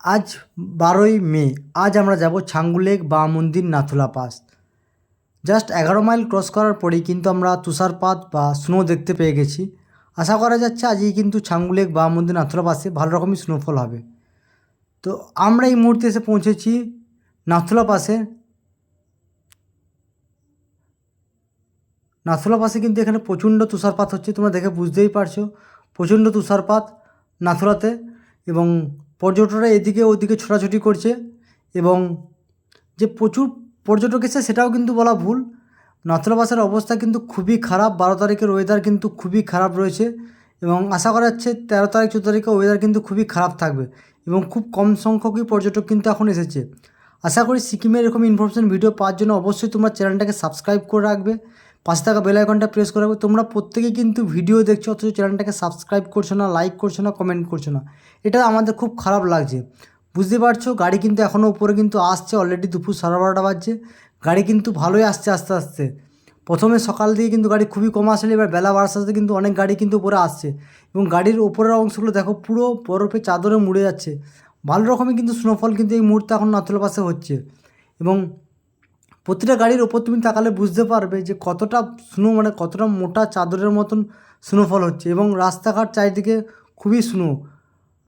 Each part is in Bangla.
আজ 12ই মে। আজ আমরা যাব ছাঙ্গু লেক বা মন্দির Nathula pass. Just 11 mile cross করার পরেই কিন্তু আমরা তুষারপাত বা স্নো দেখতে পেয়ে গেছি। আশা করা যাচ্ছে আজই কিন্তু ছাঙ্গু লেক বা মন্দির নাথুলা পাসে ভালো রকমই স্নোফল হবে। তো আমরা এই মুহূর্তে এসে পৌঁছেছি নাথুলা পাসে। নাথুলা পাসে কিন্তু এখানে প্রচণ্ড তুষারপাত হচ্ছে, তোমরা দেখে বুঝতেই পারছো প্রচণ্ড তুষারপাত নাথুলাতে। এবং পর্যটকরা এদিকে ওদিকে ছোটাছুটি করছে এবং যে প্রচুর পর্যটক এসেছে সেটাও কিন্তু বলা ভুল। নাথুলা পাসের অবস্থা কিন্তু খুবই খারাপ। 12 তারিখের ওয়েদার কিন্তু খুবই খারাপ রয়েছে এবং আশা করা যাচ্ছে 13 তারিখ 14 তারিখে ওয়েদার কিন্তু খুবই খারাপ থাকবে এবং খুব কম সংখ্যকই পর্যটক কিন্তু এখন এসেছে। আশা করি সিকিমের এরকম ইনফরমেশন ভিডিও পাওয়ার জন্য অবশ্যই তোমরা চ্যানেলটাকে সাবস্ক্রাইব করে রাখবে, পাশে থাকা বেল আইকনটা প্রেস করে রাখবে। তোমরা প্রত্যেকেই কিন্তু ভিডিও দেখছো অথচ চ্যানেলটাকে সাবস্ক্রাইব করছো না, লাইক করছো না, কমেন্ট করছো না। এটা আমাদের খুব খারাপ লাগছে। বুঝতে পারছো গাড়ি কিন্তু এখনও উপরে কিন্তু আসছে, অলরেডি দুপুর 12:30 বাজছে। গাড়ি কিন্তু ভালোই আসছে আস্তে আস্তে। প্রথমে সকাল দিকে কিন্তু গাড়ি খুবই কম আসলে এবার বেলা বাড়ার সাথে কিন্তু অনেক গাড়ি কিন্তু উপরে আসছে এবং গাড়ির উপরের অংশগুলো দেখো পুরো বরফে চাদরে মুড়ে যাচ্ছে। ভালো রকমই কিন্তু স্নোফল কিন্তু এই মুহূর্তে এখন নাথুলা পাসে হচ্ছে এবং প্রতিটা গাড়ির ওপর তুমি তাকালে বুঝতে পারবে যে কতটা স্নো, মানে কতটা মোটা চাদরের মতন স্নোফল হচ্ছে এবং রাস্তাঘাট চারিদিকে খুবই স্নো।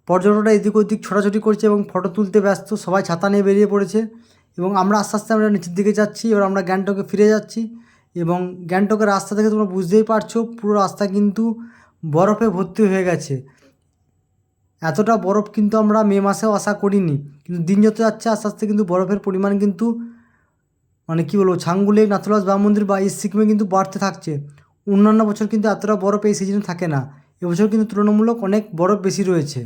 পর্যটকরা এদিক ওদিক ছোটাছুটি করছে এবং ফটো তুলতে ব্যস্ত, সবাই ছাতা নিয়ে বেরিয়ে পড়েছে এবং আমরা আস্তে আস্তে আমরা নিচের দিকে যাচ্ছি। এবার আমরা গ্যাংটকে ফিরে যাচ্ছি এবং গ্যাংটকের রাস্তা থেকে তোমরা বুঝতেই পারছো পুরো রাস্তা কিন্তু বরফে ভর্তি হয়ে গেছে। এতটা বরফ কিন্তু আমরা মে মাসেও আশা করিনি, কিন্তু দিন যত যাচ্ছে আস্তে আস্তে কিন্তু বরফের পরিমাণ কিন্তু মানে কী বলবো, ছাঙ্গু লেক, নাথুলা পাস, বাম মন্দির বা এই সিকিমে কিন্তু বাড়তে থাকছে। অন্যান্য বছর কিন্তু এতটা বরফ এই সিজনে থাকে না, এবছর কিন্তু তুলনামূলক অনেক বরফ বেশি রয়েছে।